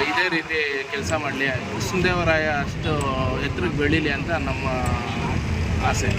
ಇದೇ ರೀತಿ ಕೆಲಸ ಮಾಡಲಿ, ಕೃಷ್ಣದೇವರಾಯ ಅಷ್ಟು ಎತ್ತರಕ್ಕೆ ಬೆಳೀಲಿ ಅಂತ ನಮ್ಮ ಆಸೆ.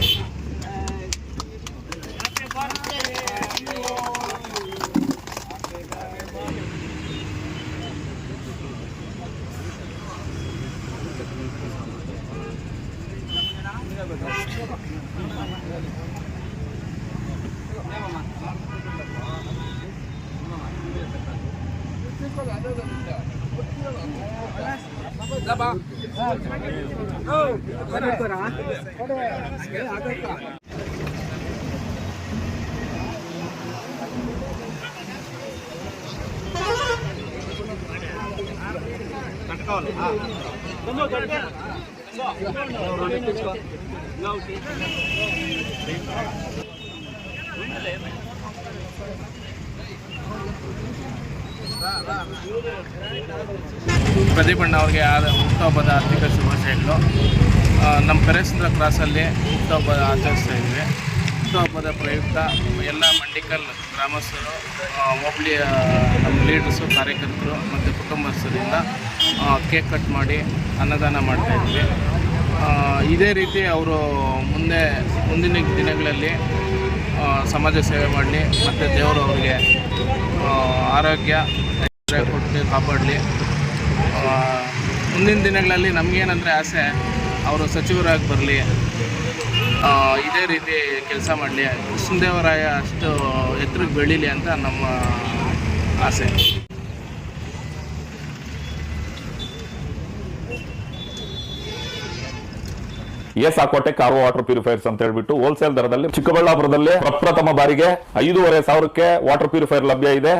ಪ್ರದೀಪ್ ಅಣ್ಣ ಅವ್ರಿಗೆ ಹುಟ್ಟುಹಬ್ಬದ ಆರ್ಥಿಕ ಶುಭಾಶಯಗಳು. ನಮ್ಮ ಪೆರೇಸಂದ್ರ ಕ್ರಾಸಲ್ಲಿ ಹುಟ್ಟುಹಬ್ಬ ಆಚರಿಸ್ತಾ ಇದ್ವಿ. ಹುಟ್ಟುಹಬ್ಬದ ಪ್ರಯುಕ್ತ ಎಲ್ಲ ಮಂಡಿಕಲ್ ಗ್ರಾಮಸ್ಥರು, ಹೋಬಳಿಯ ನಮ್ಮ ಲೀಡರ್ಸು, ಕಾರ್ಯಕರ್ತರು ಮತ್ತು ಕುಟುಂಬಸ್ಥರಿಂದ ಕೇಕ್ ಕಟ್ ಮಾಡಿ ಅನ್ನದಾನ ಮಾಡ್ತಾಯಿದ್ವಿ. ಇದೇ ರೀತಿ ಅವರು ಮುಂದಿನ ದಿನಗಳಲ್ಲಿ ಸಮಾಜ ಸೇವೆ ಮಾಡಲಿ ಮತ್ತು ದೇವರು ಅವರಿಗೆ ಆರೋಗ್ಯ ಕೊಟ್ಟು ಕಾಪಾಡಲಿ. ಮುಂದಿನ ದಿನಗಳಲ್ಲಿ ನಮಗೇನಂದರೆ ಆಸೆ, ಅವರು ಸಚಿವರಾಗಿ ಬರಲಿ, ಇದೇ ರೀತಿ ಕೆಲಸ ಮಾಡಲಿ, ಕೃಷ್ಣದೇವರಾಯ ಅಷ್ಟು ಎತ್ತರಕ್ಕೆ ಬೆಳೀಲಿ ಅಂತ ನಮ್ಮ ಆಸೆ. ಸಾಕೋಟೆಕ್ ಆರ್ಒ ವಾಟರ್ ಪ್ಯೂರಿಫೈರ್ಸ್ ಅಂತ ಹೇಳ್ಬಿಟ್ಟು ಹೋಲ್ಸೇಲ್ ದರದಲ್ಲಿ ಚಿಕ್ಕಬಳ್ಳಾಪುರದಲ್ಲಿ ಪ್ರಪ್ರಥಮ ಬಾರಿಗೆ 5,500 ವಾಟರ್ ಪ್ಯೂರಿಫೈರ್ ಲಭ್ಯ ಇದೆ.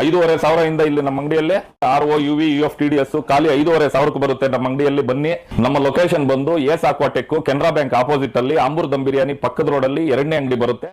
5,500 ಇಲ್ಲಿ ನಮ್ಮ ಅಂಗಡಿಯಲ್ಲಿ RO UV UF TDS ಖಾಲಿ 5,500 ಬರುತ್ತೆ. ನಮ್ಮ ಅಂಗಡಿಯಲ್ಲಿ ಬನ್ನಿ. ನಮ್ಮ ಲೊಕೇಶನ್ ಬಂದು ಸಾಕೋಟೆಕ್ ಕೆನರಾ ಬ್ಯಾಂಕ್ ಆಪೋಸಿಟ್ ಅಲ್ಲಿ ಆಂಬೂರ್ ದಮ್ ಬಿರಿಯಾನಿ ಪಕ್ಕದ ರೋಡ್ ಅಲ್ಲಿ 2ನೇ ಅಂಗಡಿ ಬರುತ್ತೆ.